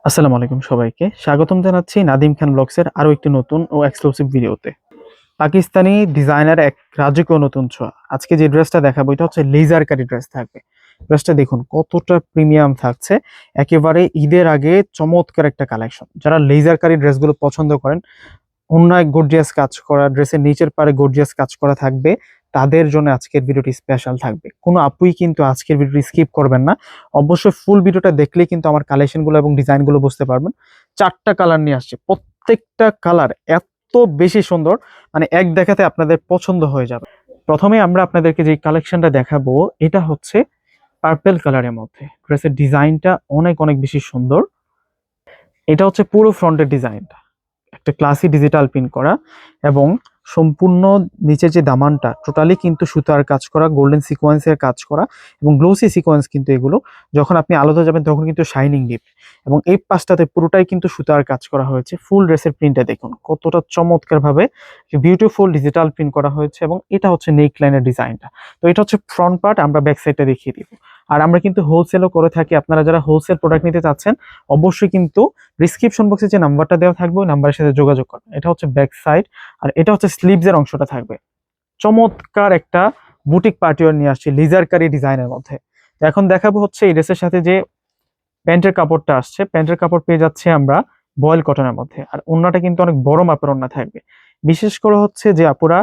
আসসালামু আলাইকুম সবাইকে স্বাগতম জানাচ্ছি নাদিম খান ব্লগসের আরো একটি নতুন ও এক্সক্লুসিভ ভিডিওতে। পাকিস্তানি ডিজাইনার এক রাজকীয় নতুন ছোঁয়া। আজকে যে ড্রেসটা দেখাবো এটা হচ্ছে লেজার কারি ড্রেস থাকবে। ড্রেসটা দেখুন কতটা প্রিমিয়াম থাকছে, একেবারে ঈদের আগে চমৎকার একটা কালেকশন। যারা লেজার কারি ড্রেসগুলো পছন্দ করেন, অন্যায় গর্জিয়াস কাজ করা, ড্রেসের নিচের পারে গর্জিয়াস কাজ করা থাকবে, তাদের জন্য আজকের ভিডিওটি স্পেশাল থাকবে। কোনো আপুই কিন্তু আজকের ভিডিওটি স্কিপ করবেন না, অবশ্যই ফুল ভিডিওটা দেখলেই কিন্তু আমার কালেকশনগুলো এবং ডিজাইনগুলো বুঝতে পারবেন। চারটা কালার নিয়ে আসছে, প্রত্যেকটা কালার এত বেশি সুন্দর, মানে এক দেখাতে আপনাদের পছন্দ হয়ে যাবে। প্রথমে আমরা আপনাদেরকে যে কালেকশনটা দেখাবো এটা হচ্ছে পার্পেল কালারের মধ্যে। ড্রেসের ডিজাইনটা অনেক অনেক বেশি সুন্দর। এটা হচ্ছে পুরো ফ্রন্টের ডিজাইনটা একটা ক্লাসি ডিজিটাল প্রিন্ট করা, এবং সম্পূর্ণ নিচের যে দামানটা টোটালি কিন্তু সুতার কাজ করা, গোল্ডেন সিকোয়েন্সের কাজ করা এবং গ্লোসি সিকোয়েন্স। কিন্তু এগুলো যখন আপনি আলাদা যাবেন তখন কিন্তু শাইনিং দিবে। এবং এই পাশটাতে পুরোটাই কিন্তু সুতার কাজ করা হয়েছে। ফুল ড্রেসের প্রিন্টটা দেখুন কতটা চমৎকার ভাবে বিউটিফুল ডিজিটাল প্রিন্ট করা হয়েছে। এবং এটা হচ্ছে নেক লাইনের ডিজাইনটা। তো এটা হচ্ছে ফ্রন্ট পার্ট, আমরা ব্যাক সাইডটা দেখিয়ে দিব। আর আমরা কিন্তু হোলসেলও করে থাকি। আপনারা যারা হোলসেল প্রোডাক্ট নিতে চাচ্ছেন অবশ্যই কিন্তু ডিসক্রিপশন বক্সে যে নাম্বারটা দেওয়া থাকবে ওই নাম্বারের সাথে যোগাযোগ করবেন। এটা হচ্ছে ব্যাক সাইড, আর এটা হচ্ছে স্লিভসের অংশটা থাকবে। চমৎকার একটা বুটিক পার্টিওয়ার নিয়ে আসছি লেজার কারি ডিজাইনের মধ্যে। তো এখন দেখাবো হচ্ছে এই ড্রেসের সাথে যে প্যান্টের কাপড়টা আসছে। প্যান্টের কাপড় পেয়ে যাচ্ছে আমরা বয়েল কটনের মধ্যে, আর ওড়নাটা কিন্তু অনেক বড় মাপের ওড়না থাকবে। বিশেষ করে হচ্ছে যে আপুরা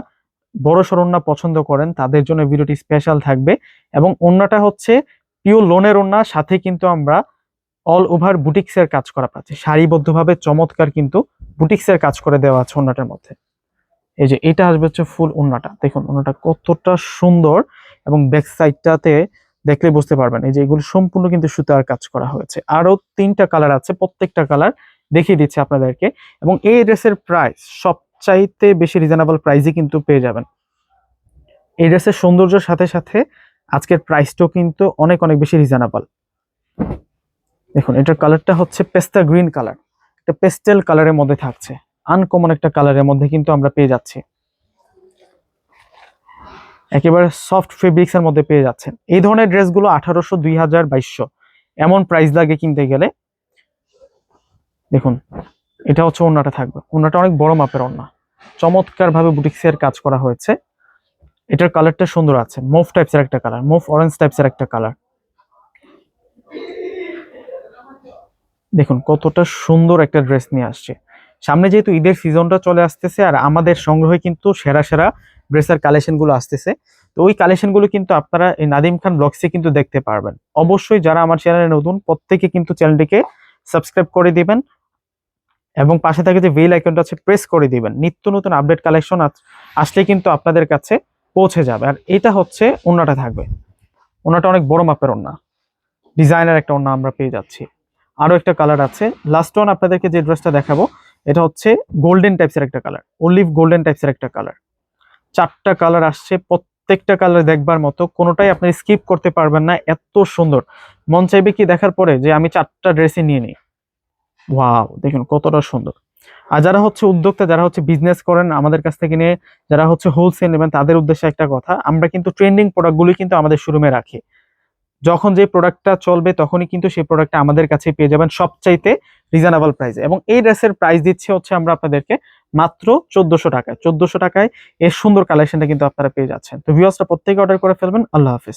বড় সড় ওড়না পছন্দ করেন তাদের জন্য ভিডিওটি স্পেশাল থাকবে। এবং ওড়নাটা হচ্ছে পিওর লোনের ওড়না, সাথে কিন্তু আমরা অল ওভার বুটিক্সের কাজ করা পাচ্ছে, সারিবদ্ধভাবে চমৎকার কিন্তু বুটিক্সের কাজ করে দেওয়া আছে ওড়নাটার মধ্যে। এই যে এটা আসবে হচ্ছে ফুল ওড়নাটা, দেখুন ওড়নাটা কতটা সুন্দর। এবং ব্যাক সাইডটাতে দেখলে বুঝতে পারবেন এই যে এগুলো সম্পূর্ণ কিন্তু সুতার কাজ করা হয়েছে। আরো তিনটা কালার আছে, প্রত্যেকটা কালার দেখিয়ে দিচ্ছি আপনাদেরকে। এবং এই ড্রেসের প্রাইস সবচাইতে বেশি রিজনেবল প্রাইসে কিন্তু পেয়ে যাবেন। এই ড্রেসের সৌন্দর্যের সাথে সাথে আজকের প্রাইসটাও কিন্তু অনেক অনেক বেশি রিজনেবল। দেখুন এটার কালারটা হচ্ছে পেস্তা গ্রিন কালার, একটা পেস্টেল কালারের মধ্যে থাকছে, আনকমন একটা কালারের মধ্যে কিন্তু আমরা পেয়ে যাচ্ছি। একেবারে সফট ফেব্রিক্স এর মধ্যে পেয়ে যাচ্ছেন। এই ধরনের ড্রেসগুলো 1800, 2000, 2200 এমন প্রাইস লাগে কিনতে গেলে। দেখুন এটা হচ্ছে ওড়নাটা থাকবে, ওড়নাটা অনেক বড় মাপের ওড়না, চমৎকার ভাবে বুটিক্সের কাজ করা হয়েছে। এটার কালারটা সুন্দর আছে, মুভ টাইপসের একটা কালার, মুভ অরেঞ্জ টাইপসের একটা কালার। দেখুন কতটা সুন্দর একটা ড্রেস নিয়ে আসছে। সামনে যেহেতু ঈদের সিজনটা চলে আসতেছে, আর আমাদের সংগ্রহে কিন্তু সেরা সেরা ড্রেসের কালেকশন গুলো আসতেছে। তো ওই কালেকশন গুলো কিন্তু আপনারা এই নাদিম খান ব্লগসে কিন্তু দেখতে পারবেন। অবশ্যই যারা আমার চ্যানেলে নতুন প্রত্যেকে কিন্তু চ্যানেলটিকে সাবস্ক্রাইব করে দিবেন, এবং পাশে থাকে যে বেল আইকনটা আছে প্রেস করে দিবেন। নিত্য নতুন আপডেট কালেকশন আসলে কিন্তু আপনাদের কাছে পৌঁছে যাবে। আর এটা হচ্ছে ওড়নাটা থাকবে, ওড়নাটা অনেক বড় মাপের ওড়না, ডিজাইনার একটা ওড়না আমরা পেয়ে যাচ্ছি। আরো একটা কালার আছে, লাস্ট ওয়ান আপনাদেরকে যে ড্রেসটা দেখাবো এটা হচ্ছে গোল্ডেন টাইপসের একটা কালার, অলিভ গোল্ডেন টাইপসের একটা কালার। চারটা কালার আসছে, প্রত্যেকটা কালার দেখবার মতো, কোনোটাই আপনি স্কিপ করতে পারবেন না, এত সুন্দর। মন চাইবে কি দেখার পরে যে আমি চারটা ড্রেসই নিয়ে নিই। ওয়াও দেখুন কতটা সুন্দর। আর যারা হচ্ছে উদ্যোক্তা, যারা হচ্ছে বিজনেস করেন আমাদের কাছ থেকে নিয়ে, যারা হচ্ছে হোলসেল নেবেন তাদের উদ্দেশ্যে একটা কথা, আমরা কিন্তু ট্রেন্ডিং প্রোডাক্টগুলি কিন্তু আমাদের শোরুমে রাখি। যখন যে প্রোডাক্টটা চলবে তখনই কিন্তু সেই প্রোডাক্টটা আমাদের কাছে পেয়ে যাবেন সবচাইতে রিজনেবল প্রাইসে। এবং এই ড্রেসের প্রাইস দিচ্ছে হচ্ছে আমরা আপনাদেরকে মাত্র 1400 টাকায়। 1400 টাকায় এর সুন্দর কালেকশনটা কিন্তু আপনারা পেয়ে যাচ্ছেন। তো ভিউয়ার্সরা প্রত্যেকে অর্ডার করে ফেলবেন। আল্লাহ হাফেজ।